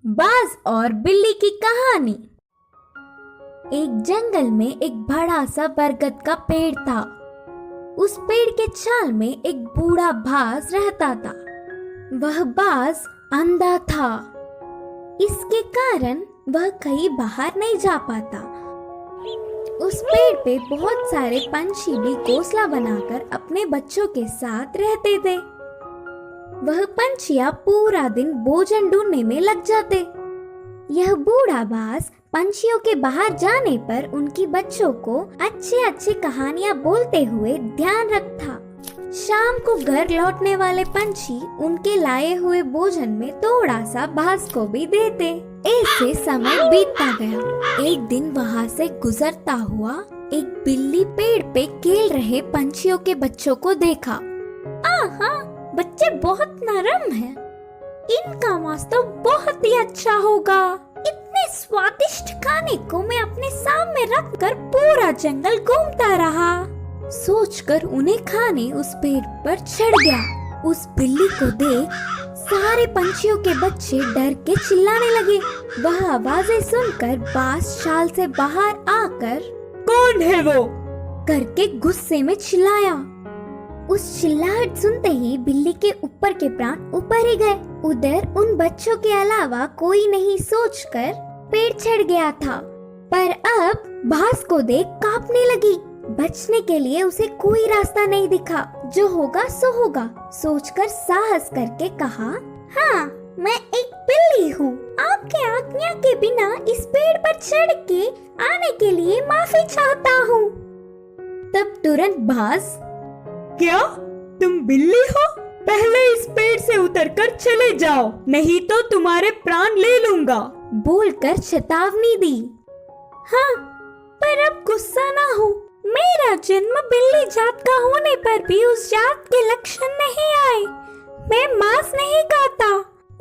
बाज और बिल्ली की कहानी। एक जंगल में एक बड़ा सा बरगद का पेड़ था। उस पेड़ के छाल में एक बूढ़ा बाज रहता था। वह बाज अंधा था। इसके कारण वह कहीं बाहर नहीं जा पाता। उस पेड़ पे बहुत सारे पंछी भी घोंसला बनाकर अपने बच्चों के साथ रहते थे। वह पंछियां पूरा दिन भोजन ढूंढने में लग जाते। यह बूढ़ा बाज पंछियों के बाहर जाने पर उनकी बच्चों को अच्छी अच्छी कहानियां बोलते हुए ध्यान रखता। शाम को घर लौटने वाले पंछी उनके लाए हुए भोजन में थोड़ा सा बाज को भी देते। ऐसे समय बीतता गया। एक दिन वहाँ से गुजरता हुआ एक बिल्ली पेड़ पे खेल रहे पंछियों के बच्चों को देखा। आहा, बच्चे बहुत नरम हैं। इनका मांस तो बहुत ही अच्छा होगा। इतने स्वादिष्ट खाने को मैं अपने सामने रखकर पूरा जंगल घूमता रहा। सोचकर उन्हें खाने उस पेड़ पर चढ़ गया। उस बिल्ली को देख सारे पंछियों के बच्चे डर के चिल्लाने लगे। वह आवाजें सुनकर बाज शाल से बाहर आकर कौन है वो करके गुस्से में चिल्लाया। उस चिल्लाहट सुनते ही बिल्ली के ऊपर के प्राण ऊपर ही गए। उधर उन बच्चों के अलावा कोई नहीं सोचकर पेड़ चढ़ गया था। पर अब बाज को देख कांपने लगी। बचने के लिए उसे कोई रास्ता नहीं दिखा। जो होगा सो होगा सोचकर साहस करके कहा, हाँ, मैं एक बिल्ली हूँ। आपके आज्ञा के बिना इस पेड़ पर चढ़ के आने के लिए माफी चाहता हूँ। तब तुरंत बाज, क्या तुम बिल्ली हो? पहले इस पेड़ से उतरकर चले जाओ, नहीं तो तुम्हारे प्राण ले लूंगा, बोलकर चेतावनी दी। हाँ, पर अब गुस्सा ना हो। मेरा जन्म बिल्ली जात का होने पर भी उस जात के लक्षण नहीं आए। मैं मांस नहीं खाता,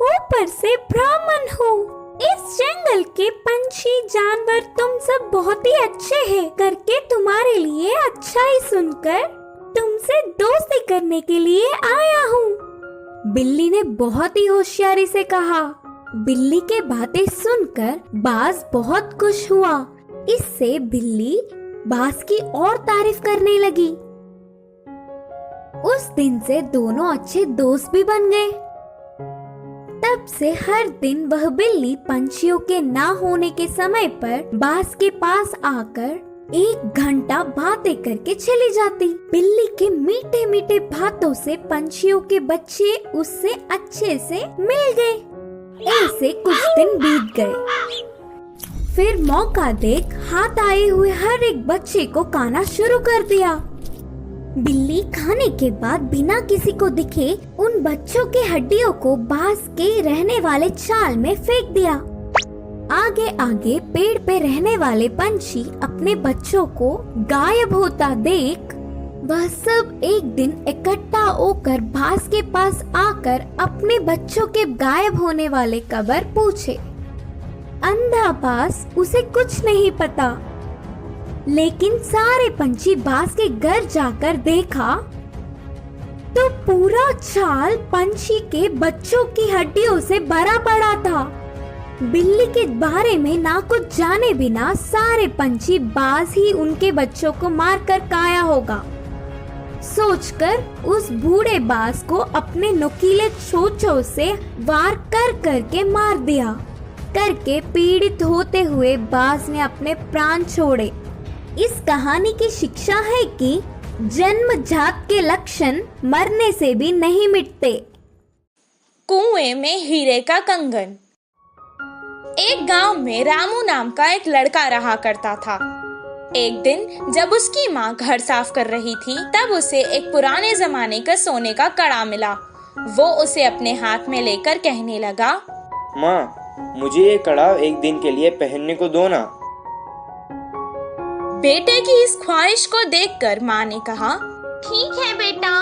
ऊपर से ब्राह्मण हूँ। इस जंगल के पंछी जानवर तुम सब बहुत ही अच्छे हैं करके तुम्हारे लिए अच्छा ही सुनकर तुमसे दोस्ती करने के लिए आया हूँ। बिल्ली ने बहुत ही होशियारी से कहा। बिल्ली के बातें सुनकर बाज बहुत खुश हुआ। इससे बिल्ली बाज की और तारीफ करने लगी। उस दिन से दोनों अच्छे दोस्त भी बन गए। तब से हर दिन वह बिल्ली पंछियों के ना होने के समय पर बाज के पास आकर 1 घंटा बातें करके चली जाती। बिल्ली के मीठे मीठे बातों से पंछियों के बच्चे उससे अच्छे से मिल गए। ऐसे कुछ दिन बीत गए। फिर मौका देख हाथ आए हुए हर एक बच्चे को खाना शुरू कर दिया। बिल्ली खाने के बाद बिना किसी को दिखे उन बच्चों के हड्डियों को बाज के रहने वाले छाल में फेंक दिया। आगे आगे पेड़ पे रहने वाले पंछी अपने बच्चों को गायब होता देख वह सब एक दिन इकट्ठा होकर बाज के पास आकर अपने बच्चों के गायब होने वाले खबर पूछे। अंधा बाज उसे कुछ नहीं पता, लेकिन सारे पंछी बाज के घर जाकर देखा तो पूरा छाल पंछी के बच्चों की हड्डियों से भरा पड़ा था। बिल्ली के बारे में ना कुछ जाने बिना सारे पंछी बाज ही उनके बच्चों को मारकर खाया होगा सोचकर उस बूढ़े बाज को अपने नुकीले चोंचों से वार कर करके मार दिया। करके पीड़ित होते हुए बाज ने अपने प्राण छोड़े। इस कहानी की शिक्षा है कि जन्मजात के लक्षण मरने से भी नहीं मिटते। कुएं में हीरे का कंगन। एक गांव में रामू नाम का एक लड़का रहा करता था। एक दिन जब उसकी माँ घर साफ कर रही थी तब उसे एक पुराने जमाने का सोने का कड़ा मिला। वो उसे अपने हाथ में लेकर कहने लगा, माँ, मुझे ये कड़ा एक दिन के लिए पहनने को दो ना। बेटे की इस ख्वाहिश को देखकर माँ ने कहा, ठीक है बेटा,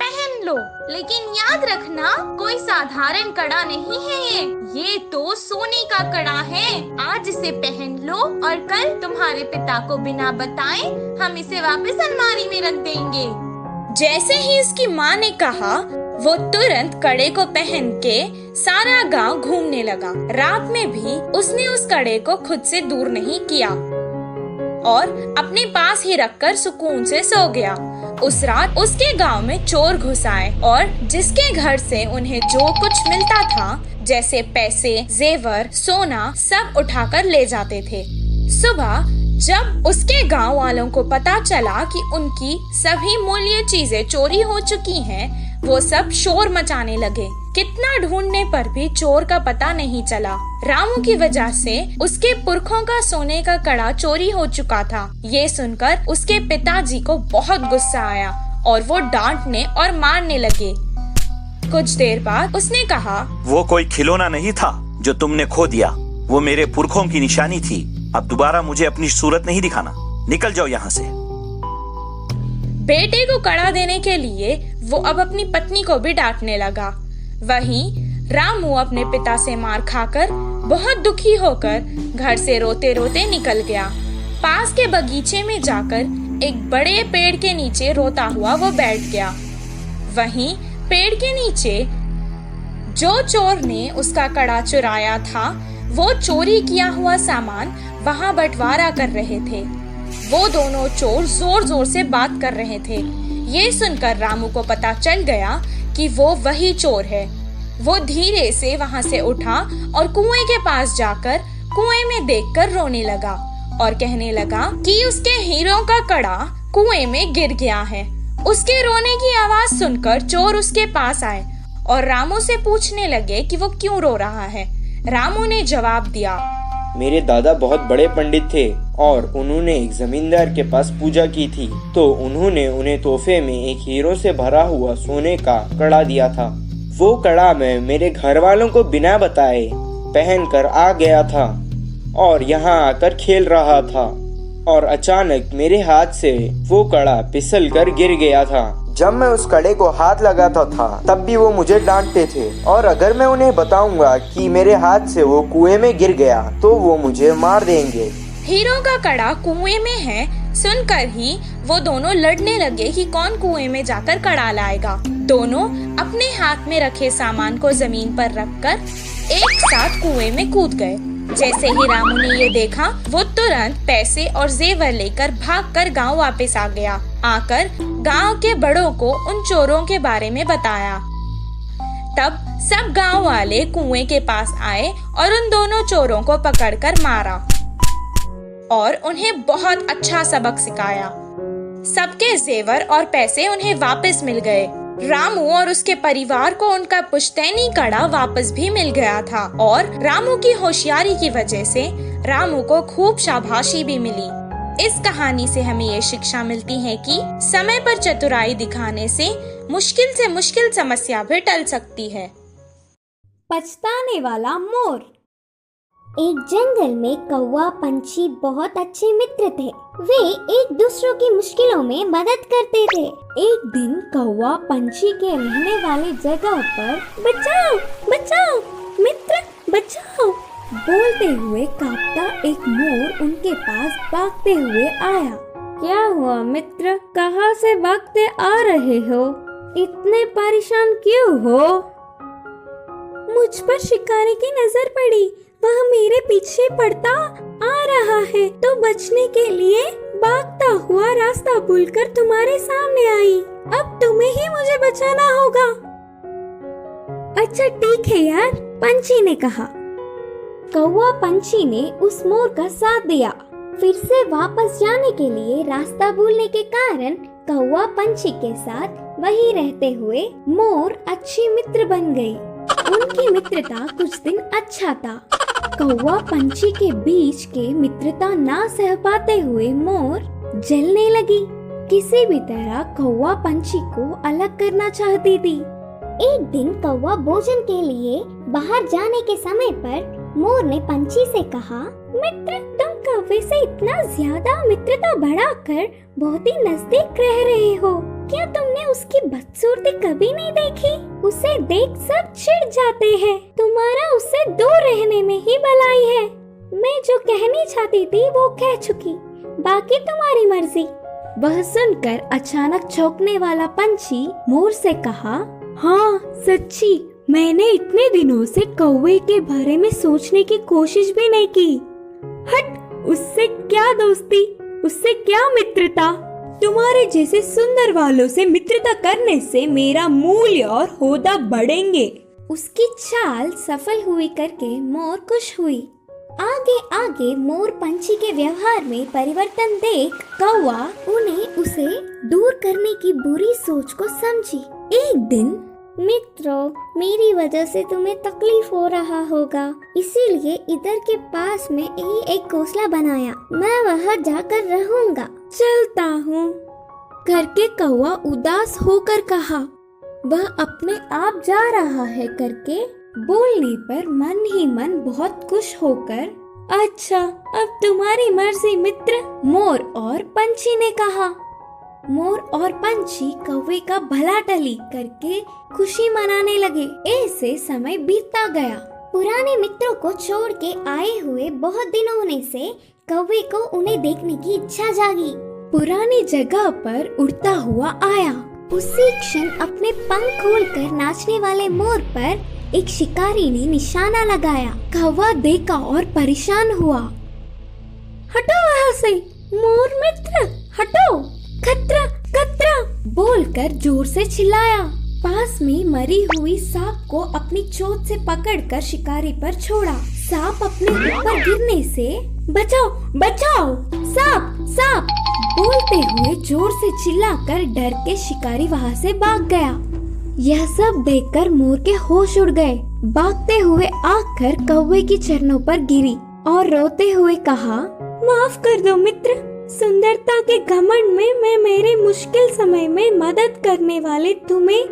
पहन लो, लेकिन याद रखना कोई साधारण कड़ा नहीं है ये तो सोने का कड़ा है। आज इसे पहन लो और कल तुम्हारे पिता को बिना बताए हम इसे वापस अलमारी में रख देंगे। जैसे ही इसकी माँ ने कहा वो तुरंत कड़े को पहन के सारा गांव घूमने लगा। रात में भी उसने उस कड़े को खुद से दूर नहीं किया और अपने पास ही रखकर सुकून से सो गया। उस रात उसके गांव में चोर घुस आए और जिसके घर से उन्हें जो कुछ मिलता था, जैसे पैसे, जेवर, सोना, सब उठाकर ले जाते थे। सुबह जब उसके गांव वालों को पता चला कि उनकी सभी मूल्य चीजें चोरी हो चुकी हैं, वो सब शोर मचाने लगे। कितना ढूंढने पर भी चोर का पता नहीं चला। रामू की वजह से उसके पुरखों का सोने का कड़ा चोरी हो चुका था। ये सुनकर उसके पिताजी को बहुत गुस्सा आया और वो डांटने और मारने लगे। कुछ देर बाद उसने कहा, वो कोई खिलौना नहीं था जो तुमने खो दिया, वो मेरे पुरखों की निशानी थी। अब दोबारा मुझे अपनी सूरत नहीं दिखाना, निकल जाओ यहाँ से। बेटे को कड़ा देने के लिए वो अब अपनी पत्नी को भी डांटने लगा। वहीं रामू अपने पिता से मार खाकर बहुत दुखी होकर घर से रोते रोते निकल गया। पास के बगीचे में जाकर एक बड़े पेड़ के नीचे रोता हुआ वो बैठ गया। वहीं पेड़ के नीचे जो चोर ने उसका कड़ा चुराया था, वो चोरी किया हुआ सामान वहां बंटवारा कर रहे थे। वो दोनों चोर जोर जोर से बात कर रहे थे। ये सुनकर रामू को पता चल गया कि वो वही चोर है। वो धीरे से वहां से उठा और कुएं के पास जाकर कुएं में देखकर रोने लगा और कहने लगा कि उसके हीरों का कड़ा कुएं में गिर गया है। उसके रोने की आवाज सुनकर चोर उसके पास आए और रामू से पूछने लगे कि वो क्यों रो रहा है। रामू ने जवाब दिया, मेरे दादा बहुत बड़े पंडित थे और उन्होंने एक जमींदार के पास पूजा की थी, तो उन्होंने उन्हें तोहफे में एक हीरो से भरा हुआ सोने का कड़ा दिया था। वो कड़ा मैं मेरे घर वालों को बिना बताए पहन कर आ गया था और यहाँ आकर खेल रहा था और अचानक मेरे हाथ से वो कड़ा फिसल कर गिर गया था। जब मैं उस कड़े को हाथ लगाता था तब भी वो मुझे डांटते थे और अगर मैं उन्हें बताऊंगा कि मेरे हाथ से वो कुएं में गिर गया तो वो मुझे मार देंगे। हीरो का कड़ा कुएं में है सुनकर ही वो दोनों लड़ने लगे कि कौन कुएं में जाकर कड़ा लाएगा। दोनों अपने हाथ में रखे सामान को जमीन पर रखकर एक साथ कुएं में कूद गए। जैसे ही रामू ने ये देखा, वो तुरंत पैसे और जेवर लेकर भागकर गांव वापस आ गया। आकर गांव के बड़ों को उन चोरों के बारे में बताया। तब सब गांव वाले कुएं के पास आए और उन दोनों चोरों को पकड़कर मारा और उन्हें बहुत अच्छा सबक सिखाया। सबके जेवर और पैसे उन्हें वापस मिल गए। रामू और उसके परिवार को उनका पुश्तैनी कड़ा वापस भी मिल गया था और रामू की होशियारी की वजह से रामू को खूब शाबाशी भी मिली। इस कहानी से हमें ये शिक्षा मिलती है कि समय पर चतुराई दिखाने से मुश्किल समस्या भी टल सकती है। पछताने वाला मोर। एक जंगल में कौवा पंछी बहुत अच्छे मित्र थे। वे एक दूसरों की मुश्किलों में मदद करते थे। एक दिन कौवा पंछी के रहने वाली जगह पर बचाओ बचाओ मित्र बचाओ बोलते हुए कांपता एक मोर उनके पास भागते हुए आया। क्या हुआ मित्र, कहाँ से भागते आ रहे हो? इतने परेशान क्यों हो? मुझ पर शिकारी की नजर पड़ी, वह मेरे पीछे पड़ता आ रहा है तो बचने के लिए भागता हुआ रास्ता भूलकर तुम्हारे सामने आई। अब तुम्हें ही मुझे बचाना होगा। अच्छा ठीक है यार, पंछी ने कहा। कौवा पंछी ने उस मोर का साथ दिया। फिर से वापस जाने के लिए रास्ता भूलने के कारण कौवा पंछी के साथ वहीं रहते हुए मोर अच्छी मित्र बन गई। उनकी मित्रता कुछ दिन अच्छा था। कौवा पंछी के बीच के मित्रता ना सह पाते हुए मोर जलने लगी। किसी भी तरह कौवा पंछी को अलग करना चाहती थी। एक दिन कौवा भोजन के लिए बाहर जाने के समय पर मोर ने पंछी से कहा, मित्र तुम कौवे से इतना ज्यादा मित्रता बढ़ाकर बहुत ही नजदीक रह रहे हो। क्या तुमने उसकी बदसूरती कभी नहीं देखी? उसे देख सब चिढ़ जाते हैं। तुम्हारा उससे दूर रहने में ही भलाई है। मैं जो कहनी चाहती थी वो कह चुकी, बाकी तुम्हारी मर्जी। वह सुनकर अचानक चौंकने वाला पंछी मोर से कहा, हाँ सच्ची, मैंने इतने दिनों से कौवे के बारे में सोचने की कोशिश भी नहीं की। हट, उससे क्या दोस्ती, उससे क्या मित्रता। तुम्हारे जैसे सुंदर वालों से मित्रता करने से मेरा मूल्य और होदा बढ़ेंगे। उसकी चाल सफल हुई करके मोर खुश हुई। आगे आगे मोर पंछी के व्यवहार में परिवर्तन देख कौवा उन्हें उसे दूर करने की बुरी सोच को समझी। एक दिन, मित्रों, मेरी वजह से तुम्हें तकलीफ हो रहा होगा, इसीलिए इधर के पास में ही एक घोंसला बनाया। मैं वहाँ जाकर रहूँगा। चलता हूँ करके कौवा उदास होकर कहा। वह अपने आप जा रहा है करके बोलने पर मन ही मन बहुत खुश होकर, अच्छा, अब तुम्हारी मर्जी मित्र, मोर और पंछी ने कहा। मोर और पंछी कौवे का भला टली करके खुशी मनाने लगे। ऐसे समय बीतता गया। पुराने मित्रों को छोड़ के आए हुए बहुत दिन होने से कौवे को उन्हें देखने की इच्छा जागी। पुरानी जगह पर उड़ता हुआ आया। उसी क्षण अपने पंख खोलकर नाचने वाले मोर पर एक शिकारी ने निशाना लगाया। कौवा देखा और परेशान हुआ। हटो वहाँ से, मोर मित्र, हटो, खतरा खतरा बोलकर जोर से चिल्लाया। पास में मरी हुई सांप को अपनी चोंच से पकड़कर शिकारी पर छोड़ा। सांप अपने ऊपर गिरने से, बचाओ बचाओ, सांप सांप बोलते हुए जोर से चिल्लाकर डर के शिकारी वहाँ से भाग गया। यह सब देखकर मोर के होश उड़ गए। भागते हुए आकर कौवे की चरणों पर गिरी और रोते हुए कहा, माफ कर दो मित्र, सुंदरता के घमंड में मैं मेरे मुश्किल समय में मदद करने वाले तुम्हें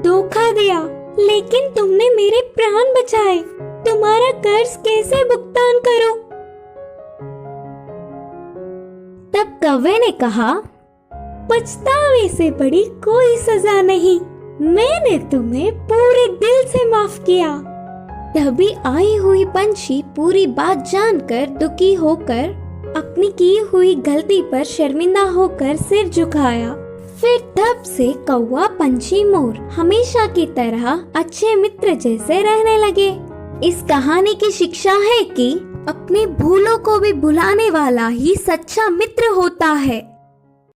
धोखा दिया, लेकिन तुमने मेरे प्राण बचाए। तुम्हारा कर्ज कैसे भुगतान करूं? तब कौवे ने कहा, पछतावे से बड़ी कोई सजा नहीं, मैंने तुम्हें पूरे दिल से माफ किया। तभी आई हुई पंछी पूरी बात जानकर दुखी होकर अपनी की हुई गलती पर शर्मिंदा होकर सिर झुकाया। फिर तब से कौवा, पंछी, मोर हमेशा की तरह अच्छे मित्र जैसे रहने लगे। इस कहानी की शिक्षा है कि अपने भूलों को भी भुलाने वाला ही सच्चा मित्र होता है।